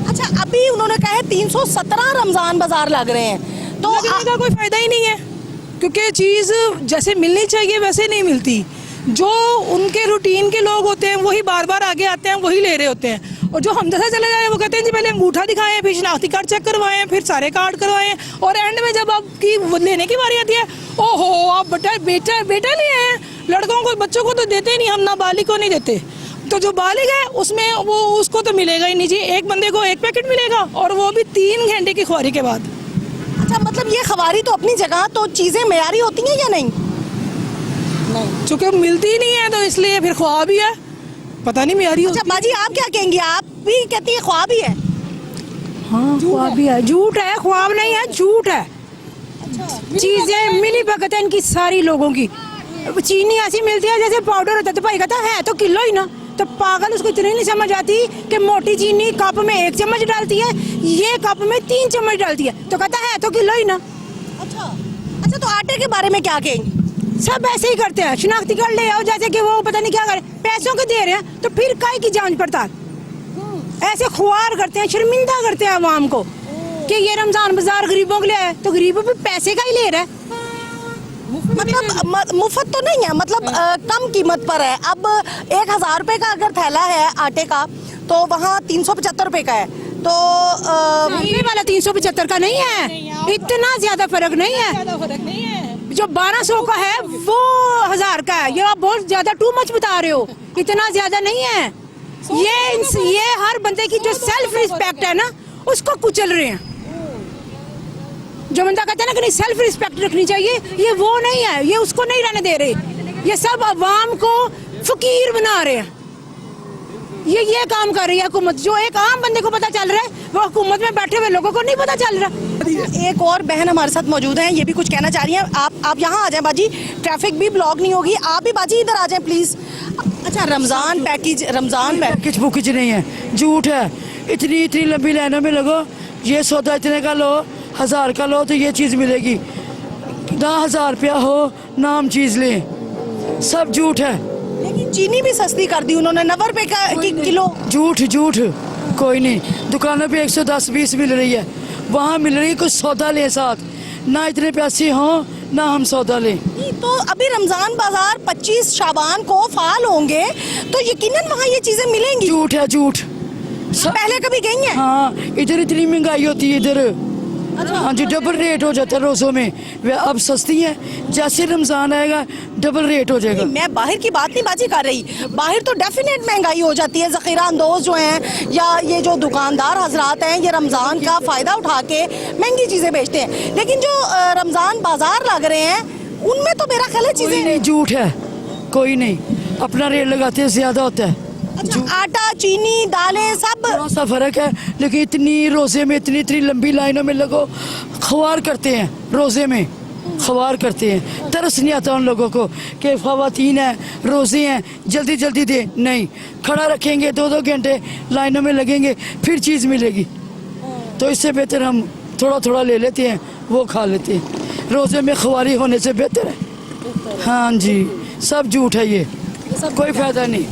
अच्छा, अभी उन्होंने कहा है 317 रमज़ान बाज़ार लग रहे हैं, तो का कोई फ़ायदा ही नहीं है, क्योंकि चीज़ जैसे मिलनी चाहिए वैसे नहीं मिलती। जो उनके रूटीन के लोग होते हैं वही बार बार आगे आते हैं, वही ले रहे होते हैं, और जो हम जैसा चले जाए वो कहते हैं जी पहले अंगूठा दिखाएं, फिर शनाख्ती कार्ड चेक करवाएं, फिर सारे कार्ड करवाएं, और एंड में जब आपकी लेने की बारी आती है, ओहो आप बेटा ले आए हैं। लड़कों को, बच्चों को तो देते नहीं, हम नाबालिग को नहीं देते। तो जो बालिग है उसमें वो उसको तो मिलेगा ही नहीं जी। एक बंदे को 1 पैकेट मिलेगा, और वो भी 3 घंटे की ख्वारी के बाद। अच्छा, मतलब ये खवारी तो अपनी जगह, तो चीज़ें मेयारी होती हैं या नहीं? चूँकि मिलती ही नहीं है तो इसलिए फिर ख्वाब ही है, पता नहीं मेयारी। अच्छा बाजी, आप क्या कहेंगी? आप भी कहती है ख्वाब ही है? हाँ, ख्वाब ही है, झूठ है, ख्वाब नहीं है, झूठ है। चीज़ें मिली भगत है इनकी सारी लोगों की। चीनी ऐसी मिलती है जैसे पाउडर होता है, तो भाई कहता है तो किलो ही ना, तो पागल उसको इतनी नहीं समझ आती कि मोटी चीनी कप में 1 चम्मच डालती है, ये कप में 3 चम्मच डालती है, तो कहता है तो किलो ही ना। अच्छा, तो आटे के बारे में क्या कहेंगे? सब ऐसे ही करते हैं, शनाख्ती कार्ड ले आओ जैसे कि वो पता नहीं क्या करे, पैसों के दे रहे हैं, तो फिर काहे की जांच पड़ताल? ऐसे खुआर करते हैं, शर्मिंदा करते हैं आवाम को कि ये रमजान बाजार गरीबों के लिए है, तो गरीबों पे पैसे का ही ले रहा है। मतलब मुफ्त तो नहीं है, मतलब कम कीमत पर है। अब 1000 रुपए का अगर थैला है आटे का, तो वहाँ 375 रुपए का है, तो ये वाला 375 का नहीं है, इतना ज्यादा फर्क नहीं है। जो 1200 का है वो 1000 का है, ये आप बहुत ज्यादा टू मच बता रहे हो, इतना ज्यादा नहीं है। ये हर बंदे की जो सेल्फ रिस्पेक्ट है ना, उसको कुचल रहे हैं। जो बंदा कहता है ना कि नहीं सेल्फ रिस्पेक्ट रखनी चाहिए, ये वो नहीं है, ये उसको नहीं रहने दे रहे। ये सब अवाम को फकीर बना रहे हैं। ये काम कर रही है हुकूमत। जो एक आम बंदे को पता चल रहा है वो हुकूमत में बैठे हुए लोगों को नहीं पता चल रहा। एक और बहन हमारे साथ मौजूद हैं, ये भी कुछ कहना चाह रही हैं। आप यहाँ आ जाएं बाजी, ट्रैफिक भी ब्लॉक नहीं होगी। आप भी बाजी इधर आ जाएं प्लीज़। अच्छा, रमज़ान पैकेज बुकिज नहीं है, झूठ है। इतनी लंबी लाइनों में लगो, ये सौदा इतने का लो, 1000 का लो तो ये चीज़ मिलेगी, ना 1000 रुपया हो ना हम चीज़ लें, सब झूठ है। लेकिन चीनी भी सस्ती कर दी उन्होंने, 90 रुपए का किलो। झूठ कोई नहीं। दुकानों पे 110-120 मिल रही है, वहाँ मिल रही है। कुछ सौदा ले साथ, ना इतने पैसे हों ना हम सौदा लें। तो अभी रमज़ान बाजार 25 शाबान को फाल होंगे तो यकीनन वहाँ ये चीज़ें मिलेंगी। झूठ है, झूठ। पहले कभी गई हैं? हाँ, इधर इतनी महंगाई होती है इधर। हाँ जी, डबल रेट हो जाता है रोज़ों में। वे अब सस्ती है, जैसे रमज़ान आएगा डबल रेट हो जाएगा। मैं बाहर की बात नहीं बाजी कर रही, बाहर तो डेफिनेट महंगाई हो जाती है। ज़ख़ीरा अंदोज़ जो हैं या ये जो दुकानदार हजरात हैं, ये रमज़ान का फ़ायदा उठा के महंगी चीज़ें बेचते हैं। लेकिन जो रमज़ान बाजार लग रहे हैं उनमें तो मेरा ख्याल है चीज़ें नहीं, झूठ है, कोई नहीं। अपना रेट लगाते हैं, ज़्यादा होता है। अच्छा, आटा, चीनी, दालें सब थोड़ा सा फ़र्क है, लेकिन इतनी रोज़े में इतनी लंबी लाइनों में लगो, ख्वार करते हैं रोज़े में, ख्वार करते हैं। तरस नहीं आता उन लोगों को कि ख़वातीन हैं, रोज़े हैं, जल्दी जल्दी दे। नहीं, खड़ा रखेंगे 2-2 घंटे लाइनों में लगेंगे, फिर चीज़ मिलेगी। तो इससे बेहतर हम थोड़ा थोड़ा ले लेते हैं, वो खा लेते हैं। रोज़े में ख्वारी होने से बेहतर है। हाँ जी, सब झूठ है, ये कोई फ़ायदा नहीं।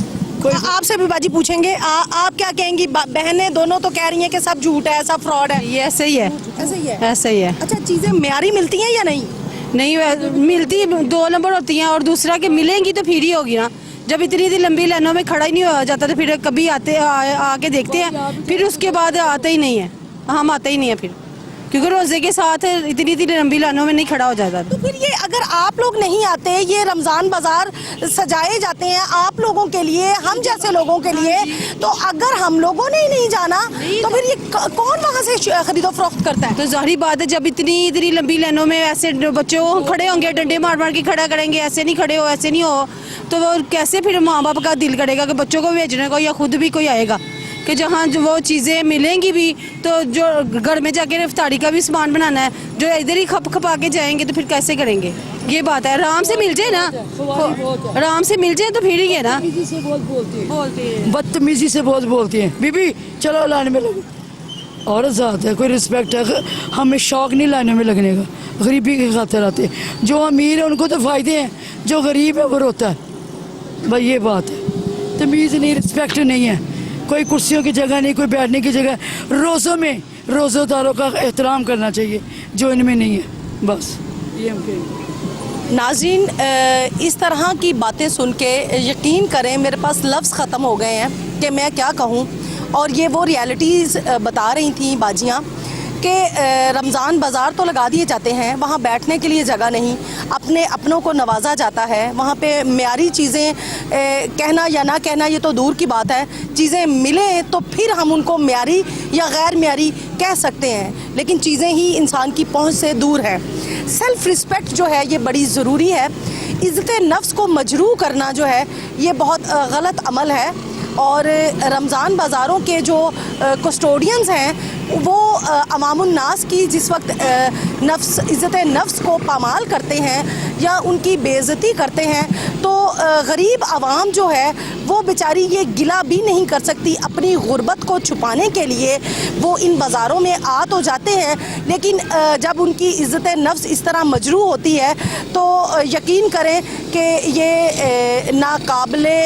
आपसे भी बाजी पूछेंगे, आप क्या कहेंगी? बहनें दोनों तो कह रही हैं कि सब झूठ है, सब फ्रॉड है। ये ऐसे ही है, ऐसे ही है, ऐसे ही है। अच्छा, चीज़ें म्यारी मिलती हैं या नहीं? नहीं मिलती, 2 नंबर होती हैं। और दूसरा कि मिलेंगी तो फिर ही होगी ना। जब इतनी लंबी लाइनों में खड़ा ही नहीं हो जाता तो फिर कभी आके देखते हैं, फिर उसके बाद आते ही नहीं है, हम आते ही नहीं है फिर, क्योंकि रोज़े के साथ इतनी लंबी लाइनों में नहीं खड़ा हो जाता। तो फिर ये अगर आप लोग नहीं आते, ये रमज़ान बाजार सजाए जाते हैं आप लोगों के लिए, हम जैसे लोगों के लिए, तो अगर हम लोगों ने ही नहीं जाना तो फिर ये कौन वहाँ से खरीदो फरोख्त करता है? तो जाहिर बात है, जब इतनी लंबी लाइनों में ऐसे बच्चों खड़े होंगे, डंडे मार मार के खड़ा करेंगे, ऐसे नहीं खड़े हो, ऐसे नहीं हो, तो वो कैसे फिर माँ बाप का दिल करेगा कि बच्चों को भेजने को, या खुद भी कोई आएगा कि जहाँ जो वो चीज़ें मिलेंगी भी, तो जो घर में जाके इफ्तारी का भी सामान बनाना है, जो इधर ही खपा के जाएंगे तो फिर कैसे करेंगे? ये बात है। आराम से मिल जाए ना, आराम से मिल जाए तो फिर ही है ना। बदतमीजी से बहुत बोलती हैं, बीबी चलो लाइन में लगो। औरत ज़ात है, कोई रिस्पेक्ट है। हमें शौक़ नहीं लाइनों में लगने का, गरीबी के खातिर आते हैं। जो अमीर है उनको तो फ़ायदे हैं, जो गरीब है वो रोता है। भाई ये बात है, तमीज़ नहीं, रिस्पेक्ट नहीं है, कोई कुर्सियों की जगह नहीं, कोई बैठने की जगह। रोज़ों में रोज़ेदारों का एहतराम करना चाहिए, जो इनमें नहीं है। बस ये हम कहेंगे। नाज़रीन, इस तरह की बातें सुन के यकीन करें मेरे पास लफ्ज़ ख़त्म हो गए हैं कि मैं क्या कहूँ। और ये वो रियलिटीज़ बता रही थी बाजियाँ कि रमज़ान बाज़ार तो लगा दिए जाते हैं, वहाँ बैठने के लिए जगह नहीं, अपने अपनों को नवाजा जाता है। वहाँ पे म्यारी चीज़ें कहना या ना कहना ये तो दूर की बात है, चीज़ें मिले तो फिर हम उनको म्यारी या गैर म्यारी कह सकते हैं, लेकिन चीज़ें ही इंसान की पहुँच से दूर है। सेल्फ़ रिस्पेक्ट जो है ये बड़ी ज़रूरी है। इज़्ज़त नफ्स को मजरूह करना जो है ये बहुत गलत अमल है। और रमज़ान बाज़ारों के जो कस्टोडियंस हैं वो अवामुन्नास की जिस वक्त इज़्ज़त नफ्स को पामाल करते हैं या उनकी बेइज्जती करते हैं, तो गरीब आवाम जो है वो बेचारी ये गिला भी नहीं कर सकती। अपनी गुर्बत को छुपाने के लिए वो इन बाज़ारों में आ तो जाते हैं, लेकिन जब उनकी इज़्ज़त नफ्स इस तरह मजरूह होती है तो यकीन करें कि ये नाकाबिले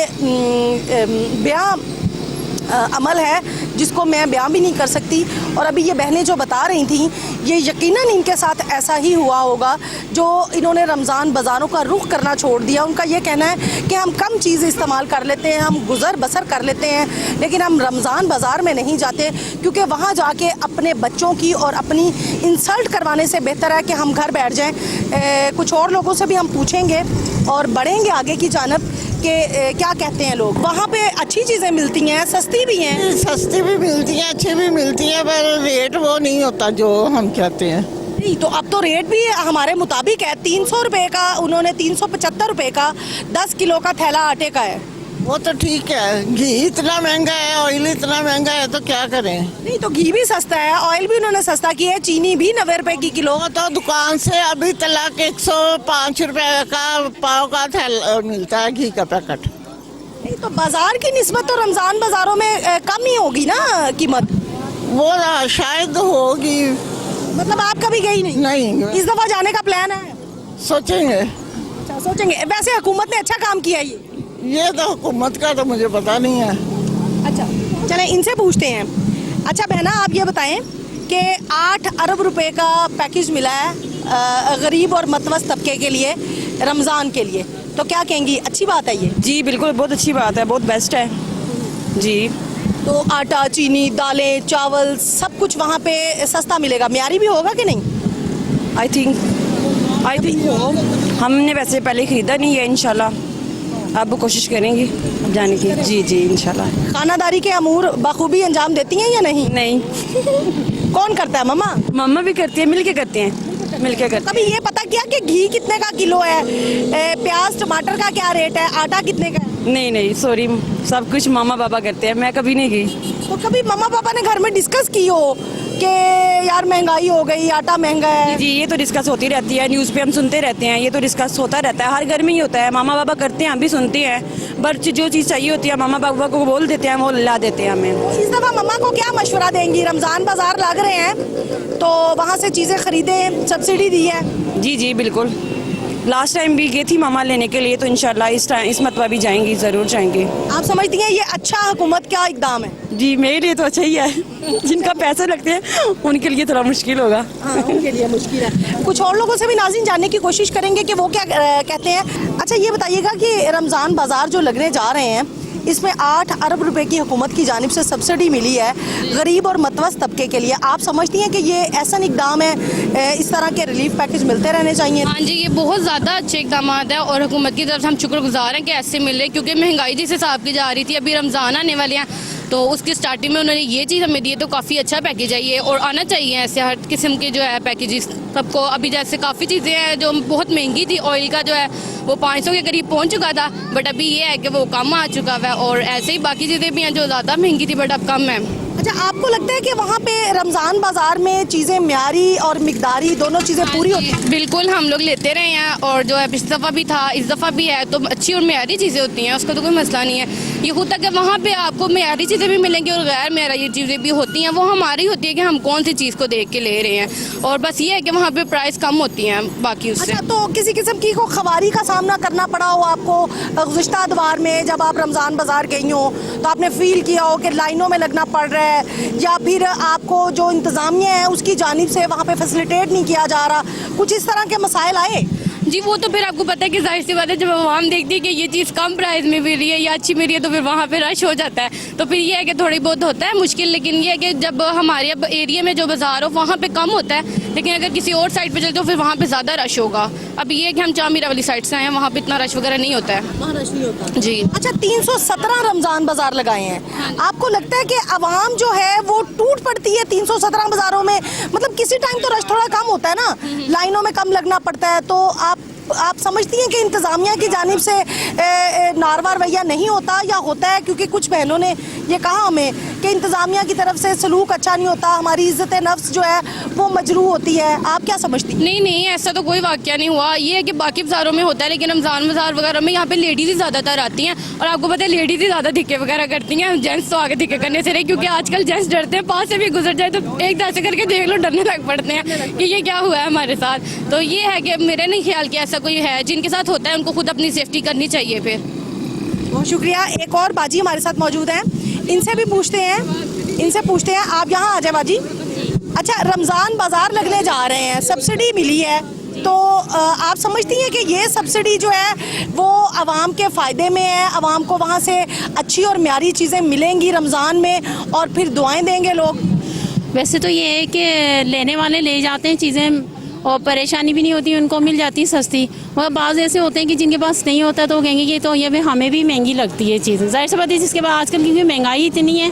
अमल है जिसको मैं बयां भी नहीं कर सकती। और अभी ये बहनें जो बता रही थी, ये यकीनन इनके साथ ऐसा ही हुआ होगा जो इन्होंने रमज़ान बाज़ारों का रुख करना छोड़ दिया। उनका ये कहना है कि हम कम चीज़ इस्तेमाल कर लेते हैं, हम गुज़र बसर कर लेते हैं, लेकिन हम रमज़ान बाज़ार में नहीं जाते, क्योंकि वहाँ जाके अपने बच्चों की और अपनी इंसल्ट करवाने से बेहतर है कि हम घर बैठ जाएँ। कुछ और लोगों से भी हम पूछेंगे और बढ़ेंगे आगे की जानब के क्या कहते हैं लोग? वहाँ पे अच्छी चीज़ें मिलती हैं, सस्ती भी हैं। सस्ती भी मिलती हैं, अच्छी भी मिलती हैं, पर रेट वो नहीं होता जो हम कहते हैं। नहीं तो अब तो रेट भी हमारे मुताबिक है, 300 रुपये का, उन्होंने 375 रुपये का 10 किलो का थैला आटे का है। वो तो ठीक है, घी इतना महंगा है, ऑयल इतना महंगा है, तो क्या करें। नहीं तो घी भी सस्ता है, ऑयल भी उन्होंने सस्ता किया है, चीनी भी 90 रुपए की किलो। वो तो दुकान से अभी तलाक 105 रुपए का पाव का थैला मिलता है घी का पैकेट। नहीं तो बाजार की निस्बत तो रमजान बाजारों में कम ही होगी ना कीमत? वो शायद होगी। मतलब आप कभी गई नहीं? नहीं, इस दफा जाने का प्लान है? सोचेंगे। अच्छा सोचेंगे। वैसे हुकूमत ने अच्छा काम किया है ये तो हुकूमत का तो मुझे पता नहीं है। अच्छा चलें इनसे पूछते हैं। अच्छा बहना आप ये बताएं कि 8 अरब रुपए का पैकेज मिला है गरीब और मतवस्त तबके के लिए रमज़ान के लिए, तो क्या कहेंगी, अच्छी बात है ये? जी बिल्कुल, बहुत अच्छी बात है, बहुत बेस्ट है जी। तो आटा, चीनी, दालें, चावल सब कुछ वहाँ पे सस्ता मिलेगा, म्यारी भी होगा कि नहीं? आई थिंक हमने वैसे पहले ख़रीदा नहीं है, इंशाल्लाह अब कोशिश करेंगे अब जाने की। जी जी इंशाल्लाह। खानादारी के अमूर बखूबी अंजाम देती हैं या नहीं? नहीं कौन करता है? मम्मा? मम्मा भी करती है, मिलके करते हैं, मिलके करते कभी ये पता किया कि घी कितने का किलो है, प्याज टमाटर का क्या रेट है, आटा कितने का है? हैं। नहीं सॉरी, सब कुछ मामा पापा करते हैं, मैं कभी नहीं गई। तो कभी मम्मा पापा ने घर में डिस्कस की हो कि यार महंगाई हो गई, आटा महंगा है? जी ये तो डिस्कस होती रहती है, न्यूज़ पे हम सुनते रहते हैं, ये तो डिस्कस होता रहता है, हर घर में ही होता है। मामा पापा करते हैं, हम भी सुनते हैं, बट जो चीज़ चाहिए होती है मामा पापा को बोल देते हैं, वो ला देते हैं हमें। इस दफ़ा मम्मा को क्या मशवरा देंगी? रमज़ान बाजार लग रहे हैं तो वहाँ से चीज़ें खरीदें, सब्सिडी दी है। जी बिल्कुल, लास्ट टाइम भी गई थी मामा लेने के लिए, तो इंशाल्लाह इस मरतबा भी जाएंगी, ज़रूर जाएंगे। आप समझती हैं ये अच्छा हुकूमत का इकदाम है? जी मेरे लिए तो अच्छा ही है, जिनका पैसे लगते हैं उनके लिए थोड़ा मुश्किल होगा। हाँ उनके लिए मुश्किल है। कुछ और लोगों से भी नाज़रीन जानने की कोशिश करेंगे कि वो क्या कहते हैं। अच्छा ये बताइएगा कि रमज़ान बाज़ार जो लगने जा रहे हैं इसमें 8 अरब रुपए की हुकूमत की जानिब से सब्सिडी मिली है गरीब और मतवस्त तबके के लिए। आप समझती हैं कि ये ऐसा इकदाम है, इस तरह के रिलीफ पैकेज मिलते रहने चाहिए? हाँ जी, ये बहुत ज़्यादा अच्छे इकदाम है और हुकूमत की तरफ से हम शुक्रगुजार हैं कि ऐसे मिल रहे, क्योंकि महंगाई जिस हिसाब की जा रही थी, अभी रमज़ान आने वाले हैं तो उसकी स्टार्टिंग में उन्होंने ये चीज़ हमें दी है, तो काफ़ी अच्छा पैकेज है ये, और आना चाहिए ऐसे हर किस्म के जो है पैकेजेस सबको। अभी जैसे काफ़ी चीज़ें हैं जो बहुत महंगी थी, ऑयल का जो है वो 500 के करीब पहुंच चुका था, बट अभी ये है कि वो कम आ चुका है, और ऐसे ही बाकी चीज़ें भी हैं जो ज़्यादा महंगी थी बट अब कम है। अच्छा आपको लगता है कि वहाँ पे रमज़ान बाज़ार में चीज़ें म्यारी और मिकदारी दोनों चीज़ें पूरी होती हैं? बिल्कुल, हम लोग लेते रहे हैं और जो है पिछली दफ़ा भी था, इस दफ़ा भी है, तो अच्छी और म्यारी चीज़ें होती हैं, उसका तो कोई मसला नहीं है। ये होता कि वहाँ पे आपको म्यारी चीज़ें भी मिलेंगी और गैर म्यारी चीज़ें भी होती हैं, वो हमारी होती है कि हम कौन सी चीज़ को देख के ले रहे हैं, और बस ये है कि वहाँ पे प्राइस कम होती हैं बाकी उससे। अच्छा तो किसी किस्म की को खवारी का सामना करना पड़ा हो आपको गुज़िश्ता अदवार में, जब आप रमज़ान बाज़ार गई हो तो आपने फील किया हो कि लाइनों में लगना पड़ रहा है, या फिर आपको जो इंतज़ामिया है उसकी जानिब से वहाँ पे फैसिलिटेट नहीं किया जा रहा, कुछ इस तरह के मसाइल आए? जी वो तो फिर आपको पता है कि जाहिर सी बात है, जब आवाम देखती है कि ये चीज़ कम प्राइस में मिल रही है या अच्छी मिल रही है तो फिर वहाँ पे रश हो जाता है, तो फिर ये है कि थोड़ी बहुत होता है मुश्किल, लेकिन ये है कि जब हमारे अब एरिया में जो बाज़ार हो वहाँ पे कम होता है, लेकिन अगर किसी और साइड पे चलते हो फिर वहाँ पे ज़्यादा रश होगा। अब ये है कि हम चामीरा वाली साइड से आए हैं, वहाँ पे इतना रश वगैरह नहीं होता है, वहाँ रश नहीं होता जी। अच्छा 317 रमज़ान बाज़ार लगाए हैं, आपको लगता है कि आवाम जो है वो टूट पड़ती है 317 बाज़ारों में? मतलब किसी टाइम तो रश थोड़ा कम होता है ना, लाइनों में कम लगना पड़ता है, तो आप समझती हैं कि इंतज़ामिया की जानिब से नारवा रवैया नहीं होता, या होता है? क्योंकि कुछ बहनों ने ये कहा हमें कि इंतज़ामिया की तरफ से सलूक अच्छा नहीं होता, हमारी इज़्ज़त नफ्स जो है वो मजरूह होती है, आप क्या समझती हैं? नहीं ऐसा तो कोई वाक़या नहीं हुआ, ये है कि बाकी बाज़ारों में होता है, लेकिन रमज़ान बाज़ार वगैरह में यहाँ पे लेडीज़ ही ज़्यादातर आती हैं, और आपको पता है लेडीज़ ही ज़्यादा धिक्के वगैरह करती हैं, जेंट्स तो आगे धिक्के करने से रहे, क्योंकि आजकल जेंट्स डरते हैं, पास से भी गुजर जाए तो एक ऐसे करके देख लो डरने लग पड़ते हैं कि ये क्या हुआ है हमारे साथ। तो ये है कि मेरे नहीं ख्याल कि ऐसा कोई है, जिनके साथ होता है उनको खुद अपनी सेफ्टी करनी चाहिए। फिर बहुत शुक्रिया। एक और बाजी हमारे साथ मौजूद हैं, इनसे भी पूछते हैं, आप यहाँ आ जाए बाजी। अच्छा रमज़ान बाज़ार लगने जा रहे हैं, सब्सिडी मिली है, तो आप समझती हैं कि ये सब्सिडी जो है वो आवाम के फ़ायदे में है, आवाम को वहाँ से अच्छी और म्यारी चीज़ें मिलेंगी रमज़ान में और फिर दुआएं देंगे लोग? वैसे तो ये है कि लेने वाले ले जाते हैं चीज़ें और परेशानी भी नहीं होती, उनको मिल जाती है सस्ती। और बाज़ ऐसे होते हैं कि जिनके पास नहीं होता तो वो कहेंगे कि तो ये भी हमें भी महंगी लगती है चीज़। जाहिर सी बात है, जिसके पास आजकल क्योंकि महंगाई इतनी है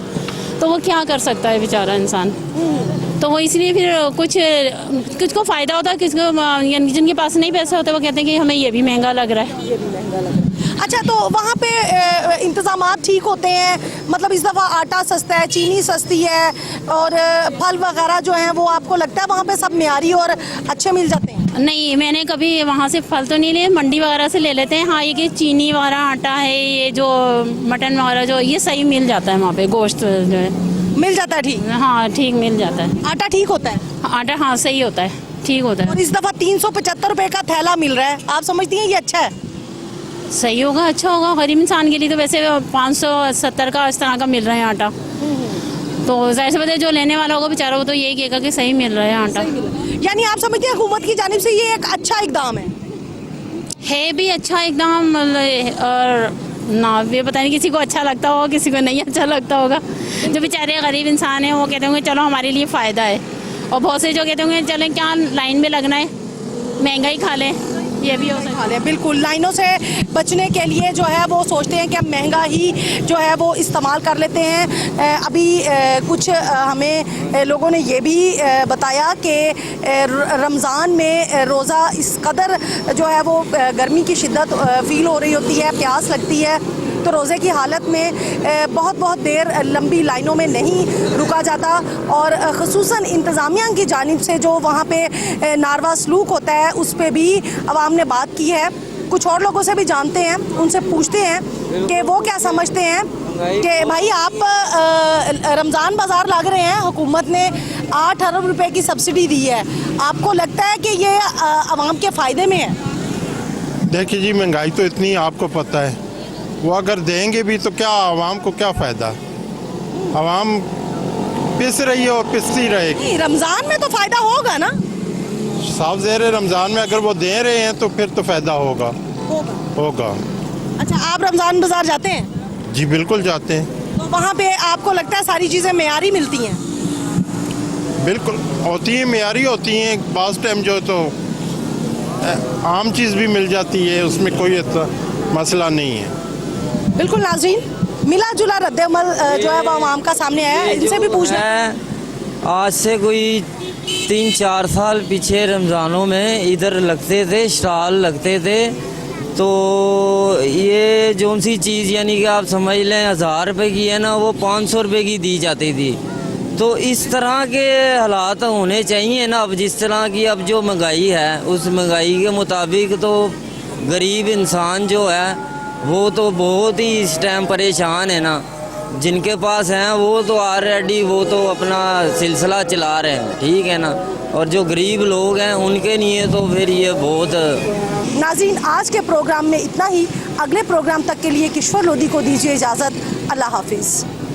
तो वो क्या कर सकता है बेचारा इंसान। तो वो इसलिए फिर कुछ को फ़ायदा होता है, किसको यानी जिनके पास नहीं पैसा होता वो कहते हैं कि हमें ये भी महंगा लग रहा है। अच्छा, तो वहाँ पे इंतज़ामात ठीक होते हैं? मतलब इस दफ़ा आटा सस्ता है, चीनी सस्ती है और फल वगैरह जो हैं वो आपको लगता है वहाँ पे सब मियारी और अच्छे मिल जाते हैं? नहीं, मैंने कभी वहाँ से फल तो नहीं लिए, मंडी वगैरह से ले लेते हैं। हाँ, ये कि चीनी वगैरह, आटा है, ये जो मटन वगैरह जो ये सही मिल जाता है वहाँ पे, गोश्त जो है मिल जाता है ठीक? हाँ, ठीक मिल जाता है। आटा ठीक होता है? आटा हाँ सही होता है, ठीक होता और है। इस दफ़ा 375 रुपए का थैला मिल रहा है, आप समझती हैं ये अच्छा है? सही होगा, अच्छा होगा। गरीब इंसान के लिए तो वैसे 570 का इस तरह का मिल रहा है आटा, तो जाहिर सी बात है जो लेने वाला होगा बेचारा वो तो यही कहेगा कि सही मिल रहा है आटा। यानी आप समझते हैं हुकूमत की जानिब से ये एक अच्छा इकदाम है भी अच्छा एकदम। और ना ये पता नहीं किसी को अच्छा लगता होगा, किसी को नहीं अच्छा लगता होगा। जो बेचारे गरीब इंसान हैं वो कहते होंगे चलो हमारे लिए फ़ायदा है, और बहुत से जो कहते होंगे चलें क्या लाइन में लगना है, महंगाई खा लें, ये भी हो सकता है। बिल्कुल, लाइनों से बचने के लिए जो है वो सोचते हैं कि हम महंगा ही जो है वो इस्तेमाल कर लेते हैं। अभी कुछ हमें लोगों ने ये भी बताया कि रमज़ान में रोज़ा इस कदर जो है वो गर्मी की शिद्दत फ़ील हो रही होती है, प्यास लगती है, तो रोज़े की हालत में बहुत देर लंबी लाइनों में नहीं रुका जाता। और ख़ुसूसन इंतज़ामिया की जानिब से जो वहाँ पे नारवा सलूक होता है उस पर भी अवाम ने बात की है। कुछ और लोगों से भी जानते हैं, उनसे पूछते हैं कि वो क्या समझते हैं कि भाई आप रमज़ान बाज़ार लग रहे हैं, हुकूमत ने 8 अरब रुपए की सब्सिडी दी है, आपको लगता है कि ये अवाम के फ़ायदे में है? देखिए जी, महंगाई तो इतनी आपको पता है, वो अगर देंगे भी तो क्या आवाम को क्या फ़ायदा? आवाम पिस रही है और पिसती रहेगी। रमज़ान में तो फ़ायदा होगा ना? साफ ज़ाहिर है रमज़ान में अगर वो दे रहे हैं तो फिर तो फ़ायदा होगा। अच्छा, आप रमज़ान बाज़ार जाते हैं? जी बिल्कुल जाते हैं। तो वहाँ पे आपको लगता है सारी चीज़ें मेयारी मिलती हैं? बिल्कुल होती हैं, मेयारी होती हैं। बाज़ टाइम जो तो आम चीज़ भी मिल जाती है, उसमें कोई मसला नहीं है। बिल्कुल नाज़रीन, मिला जुला रद्द-ए-अमल जो है वो आवाम का सामने आया है, इनसे भी पूछना है। आज से कोई 3-4 साल पीछे रमज़ानों में इधर लगते थे, स्टॉल लगते थे, तो ये जो सी चीज़ यानी कि आप समझ लें 1000 रुपये की है ना, वो 500 रुपये की दी जाती थी। तो इस तरह के हालात होने चाहिए ना। अब जिस तरह की अब जो महंगाई है, उस महंगाई के मुताबिक तो गरीब इंसान जो है वो तो बहुत ही इस टाइम परेशान है ना। जिनके पास हैं वो तो ऑलरेडी वो तो अपना सिलसिला चला रहे हैं, ठीक है ना, और जो गरीब लोग हैं उनके लिए तो फिर ये बहुत। नाज़रीन, आज के प्रोग्राम में इतना ही। अगले प्रोग्राम तक के लिए किश्वर लोधी को दीजिए इजाज़त। अल्लाह हाफिज़।